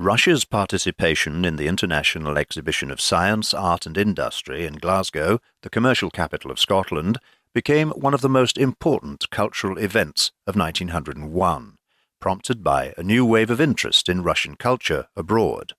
Russia's participation in the International Exhibition of Science, Art and Industry in Glasgow, the commercial capital of Scotland, became one of the most important cultural events of 1901, prompted by a new wave of interest in Russian culture abroad.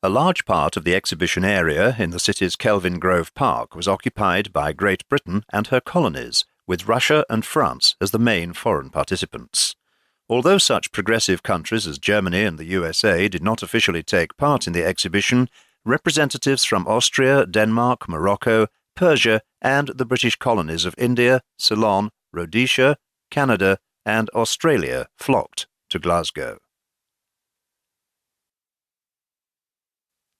A large part of the exhibition area in the city's Kelvin Grove Park was occupied by Great Britain and her colonies, with Russia and France as the main foreign participants. Although such progressive countries as Germany and the USA did not officially take part in the exhibition, representatives from Austria, Denmark, Morocco, Persia, and the British colonies of India, Ceylon, Rhodesia, Canada, and Australia flocked to Glasgow.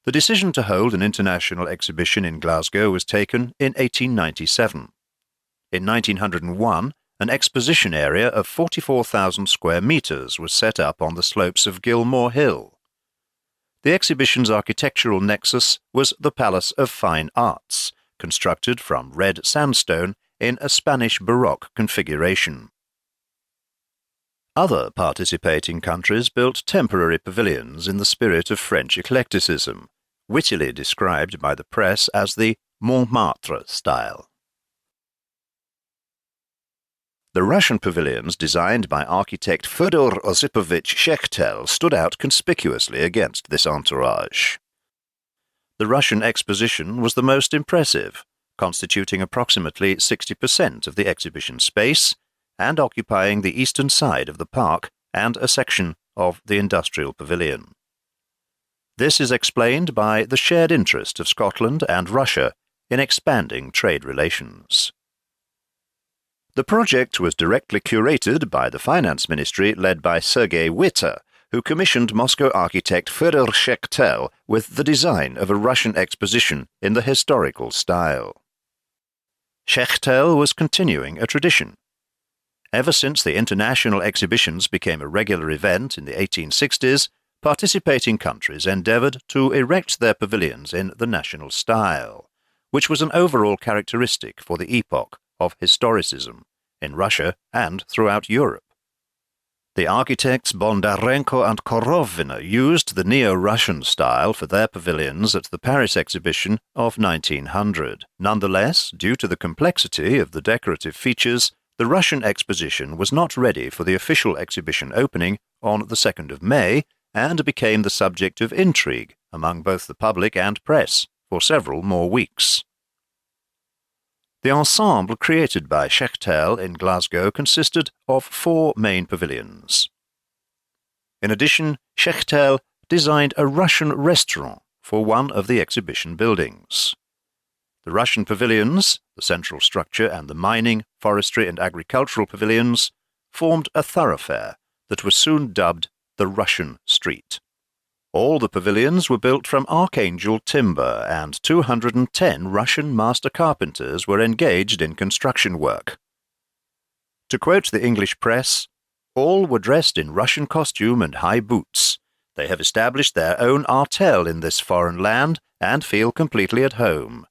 The decision to hold an international exhibition in Glasgow was taken in 1897. In 1901, an exposition area of 44,000 square metres was set up on the slopes of Gilmore Hill. The exhibition's architectural nexus was the Palace of Fine Arts, constructed from red sandstone in a Spanish Baroque configuration. Other participating countries built temporary pavilions in the spirit of French eclecticism, wittily described by the press as the Montmartre style. The Russian pavilions, designed by architect Fyodor Osipovich Schechtel, stood out conspicuously against this entourage. The Russian exposition was the most impressive, constituting approximately 60% of the exhibition space and occupying the eastern side of the park and a section of the industrial pavilion. This is explained by the shared interest of Scotland and Russia in expanding trade relations. The project was directly curated by the Finance Ministry led by Sergei Witter, who commissioned Moscow architect Fyodor Schechtel with the design of a Russian exposition in the historical style. Schechtel was continuing a tradition. Ever since the international exhibitions became a regular event in the 1860s, participating countries endeavoured to erect their pavilions in the national style, which was an overall characteristic for the epoch of historicism in Russia and throughout Europe. The architects Bondarenko and Korovina used the neo-Russian style for their pavilions at the Paris exhibition of 1900. Nonetheless, due to the complexity of the decorative features, the Russian exposition was not ready for the official exhibition opening on the 2nd of May and became the subject of intrigue among both the public and press for several more weeks. The ensemble created by Schechtel in Glasgow consisted of 4 main pavilions. In addition, Schechtel designed a Russian restaurant for one of the exhibition buildings. The Russian pavilions, the central structure, and the mining, forestry and agricultural pavilions formed a thoroughfare that was soon dubbed the Russian Street. All the pavilions were built from Archangel timber, and 210 Russian master carpenters were engaged in construction work. To quote the English press, all were dressed in Russian costume and high boots. They have established their own artel in this foreign land and feel completely at home.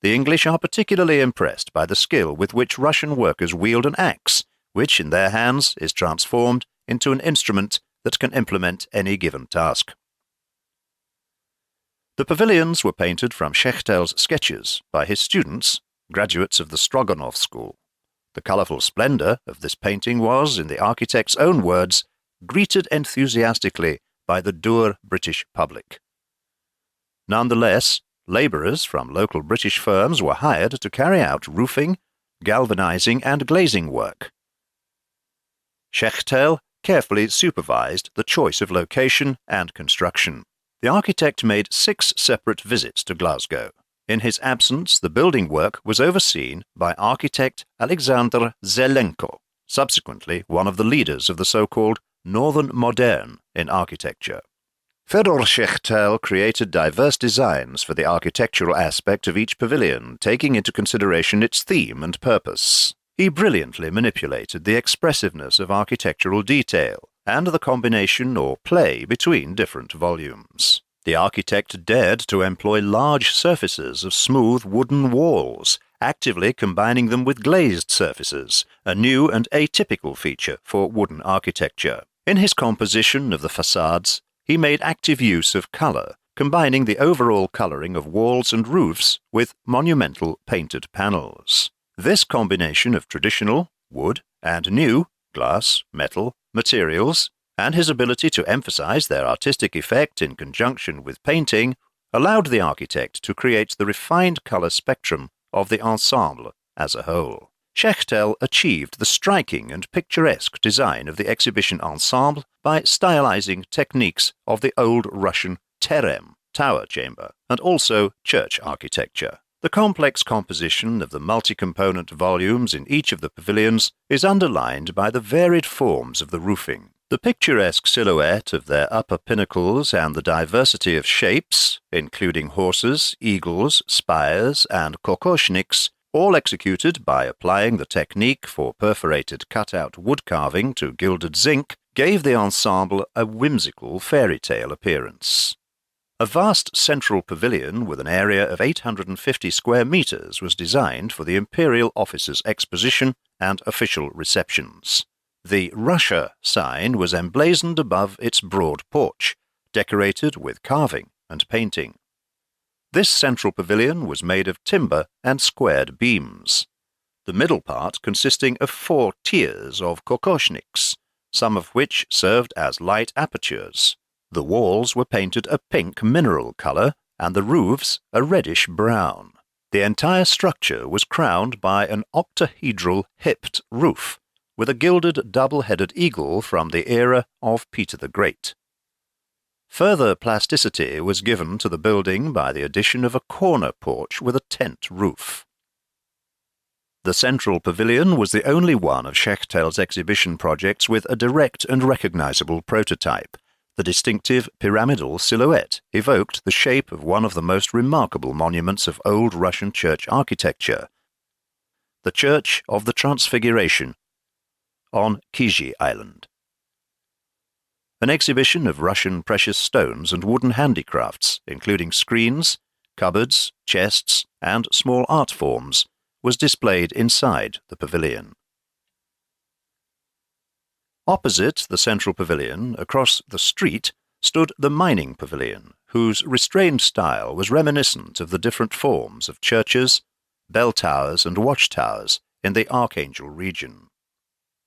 The English are particularly impressed by the skill with which Russian workers wield an axe, which in their hands is transformed into an instrument that can implement any given task. The pavilions were painted from Schechtel's sketches by his students, graduates of the Stroganov School. The colourful splendour of this painting was, in the architect's own words, greeted enthusiastically by the dour British public. Nonetheless, labourers from local British firms were hired to carry out roofing, galvanising and glazing work. Schechtel carefully supervised the choice of location and construction. The architect made 6 separate visits to Glasgow. In his absence, the building work was overseen by architect Alexander Zelenko, subsequently one of the leaders of the so-called Northern Moderne in architecture. Fyodor Schechtel created diverse designs for the architectural aspect of each pavilion, taking into consideration its theme and purpose. He brilliantly manipulated the expressiveness of architectural detail and the combination or play between different volumes. The architect dared to employ large surfaces of smooth wooden walls, actively combining them with glazed surfaces, a new and atypical feature for wooden architecture. In his composition of the facades, he made active use of colour, combining the overall colouring of walls and roofs with monumental painted panels. This combination of traditional, wood, and new, glass, metal, materials, and his ability to emphasize their artistic effect in conjunction with painting, allowed the architect to create the refined colour spectrum of the ensemble as a whole. Schechtel achieved the striking and picturesque design of the exhibition ensemble by stylizing techniques of the Old Russian terem, tower chamber, and also church architecture. The complex composition of the multi-component volumes in each of the pavilions is underlined by the varied forms of the roofing. The picturesque silhouette of their upper pinnacles and the diversity of shapes, including horses, eagles, spires, and kokoshniks, all executed by applying the technique for perforated cut-out wood carving to gilded zinc, gave the ensemble a whimsical fairy tale appearance. A vast central pavilion with an area of 850 square meters was designed for the imperial officers' exposition and official receptions. The Russia sign was emblazoned above its broad porch, decorated with carving and painting. This central pavilion was made of timber and squared beams, the middle part consisting of 4 tiers of kokoshniks, some of which served as light apertures. The walls were painted a pink mineral colour and the roofs a reddish brown. The entire structure was crowned by an octahedral hipped roof, with a gilded double-headed eagle from the era of Peter the Great. Further plasticity was given to the building by the addition of a corner porch with a tent roof. The central pavilion was the only one of Schechtel's exhibition projects with a direct and recognizable prototype. The distinctive pyramidal silhouette evoked the shape of one of the most remarkable monuments of old Russian church architecture, the Church of the Transfiguration, on Kizhi Island. An exhibition of Russian precious stones and wooden handicrafts, including screens, cupboards, chests, and small art forms, was displayed inside the pavilion. Opposite the central pavilion, across the street, stood the mining pavilion, whose restrained style was reminiscent of the different forms of churches, bell towers, and watchtowers in the Archangel region.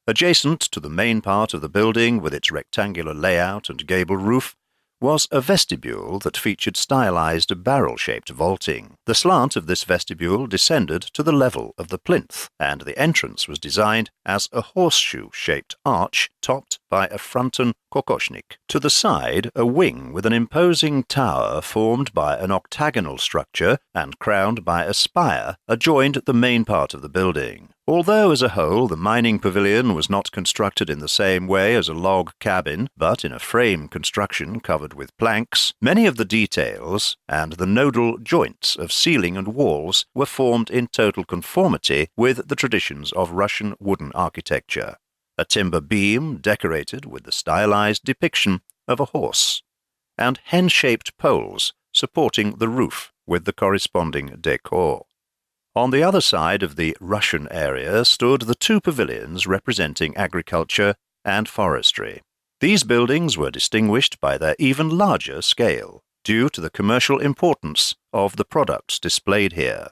Adjacent to the main part of the building, with its rectangular layout and gable roof, was a vestibule that featured stylized barrel-shaped vaulting. The slant of this vestibule descended to the level of the plinth, and the entrance was designed as a horseshoe-shaped arch topped by a fronton kokoshnik. To the side, a wing with an imposing tower formed by an octagonal structure and crowned by a spire adjoined the main part of the building. Although, as a whole, the mining pavilion was not constructed in the same way as a log cabin, but in a frame construction covered with planks, many of the details and the nodal joints of ceiling and walls were formed in total conformity with the traditions of Russian wooden architecture. A timber beam decorated with the stylized depiction of a horse, and hen-shaped poles supporting the roof with the corresponding decor. On the other side of the Russian area stood the 2 pavilions representing agriculture and forestry. These buildings were distinguished by their even larger scale, due to the commercial importance of the products displayed here.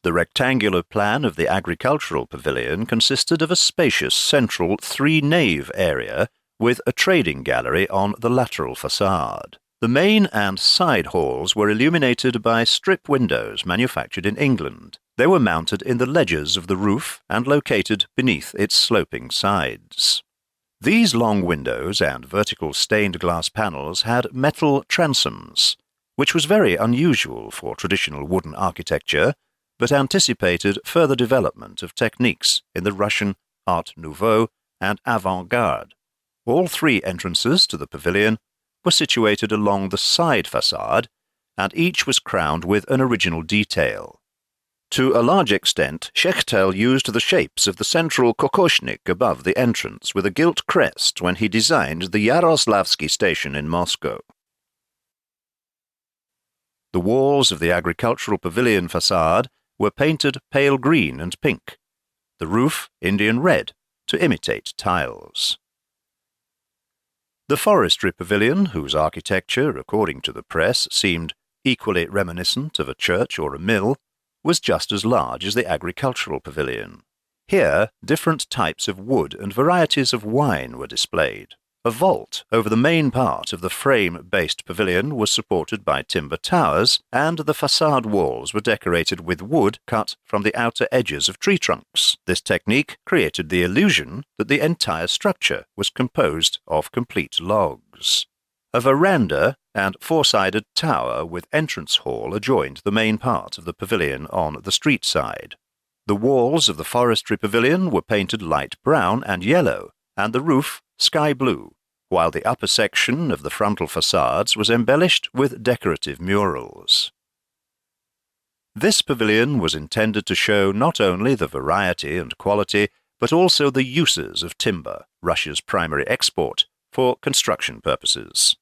The rectangular plan of the agricultural pavilion consisted of a spacious central 3-nave area with a trading gallery on the lateral facade. The main and side halls were illuminated by strip windows manufactured in England. They were mounted in the ledges of the roof and located beneath its sloping sides. These long windows and vertical stained glass panels had metal transoms, which was very unusual for traditional wooden architecture, but anticipated further development of techniques in the Russian Art Nouveau and avant-garde. All 3 entrances to the pavilion were situated along the side facade, and each was crowned with an original detail. To a large extent, Schechtel used the shapes of the central kokoshnik above the entrance with a gilt crest when he designed the Yaroslavsky station in Moscow. The walls of the agricultural pavilion facade were painted pale green and pink, the roof Indian red, to imitate tiles. The forestry pavilion, whose architecture, according to the press, seemed equally reminiscent of a church or a mill, was just as large as the agricultural pavilion. Here, different types of wood and varieties of wine were displayed. A vault over the main part of the frame-based pavilion was supported by timber towers, and the facade walls were decorated with wood cut from the outer edges of tree trunks. This technique created the illusion that the entire structure was composed of complete logs. A veranda and four-sided tower with entrance hall adjoined the main part of the pavilion on the street side. The walls of the forestry pavilion were painted light brown and yellow, and the roof sky blue, while the upper section of the frontal facades was embellished with decorative murals. This pavilion was intended to show not only the variety and quality, but also the uses of timber, Russia's primary export, for construction purposes.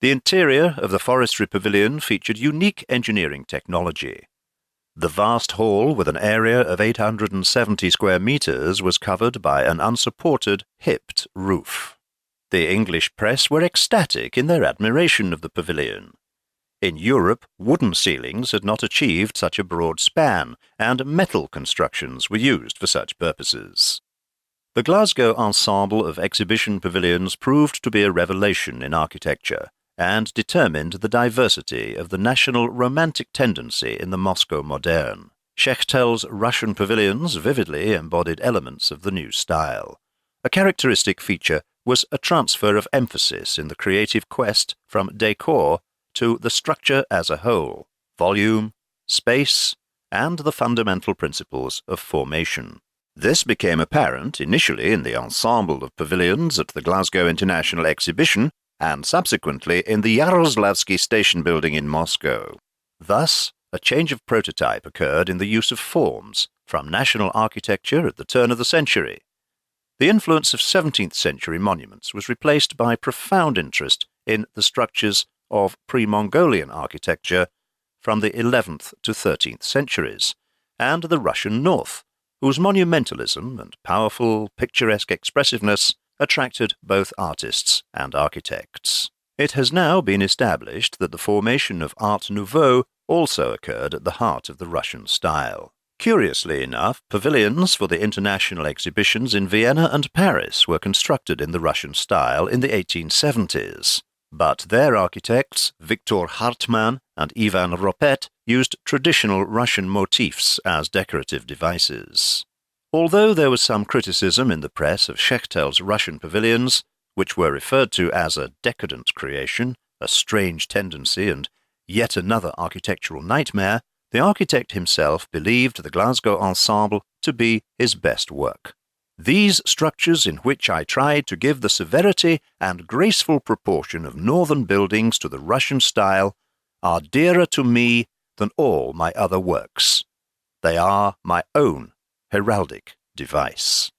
The interior of the forestry pavilion featured unique engineering technology. The vast hall, with an area of 870 square meters, was covered by an unsupported, hipped roof. The English press were ecstatic in their admiration of the pavilion. In Europe, wooden ceilings had not achieved such a broad span, and metal constructions were used for such purposes. The Glasgow ensemble of exhibition pavilions proved to be a revelation in architecture, and determined the diversity of the national romantic tendency in the Moscow moderne. Schechtel's Russian pavilions vividly embodied elements of the new style. A characteristic feature was a transfer of emphasis in the creative quest from décor to the structure as a whole, volume, space, and the fundamental principles of formation. This became apparent initially in the ensemble of pavilions at the Glasgow International Exhibition, and subsequently in the Yaroslavsky station building in Moscow. Thus, a change of prototype occurred in the use of forms from national architecture at the turn of the century. The influence of 17th-century monuments was replaced by profound interest in the structures of pre-Mongolian architecture from the 11th to 13th centuries, and the Russian North, whose monumentalism and powerful, picturesque expressiveness attracted both artists and architects. It has now been established that the formation of Art Nouveau also occurred at the heart of the Russian style. Curiously enough, pavilions for the international exhibitions in Vienna and Paris were constructed in the Russian style in the 1870s, but their architects, Viktor Hartmann and Ivan Ropet, used traditional Russian motifs as decorative devices. Although there was some criticism in the press of Schechtel's Russian pavilions, which were referred to as a decadent creation, a strange tendency, and yet another architectural nightmare, the architect himself believed the Glasgow ensemble to be his best work. These structures, in which I tried to give the severity and graceful proportion of northern buildings to the Russian style, are dearer to me than all my other works. They are my own heraldic device.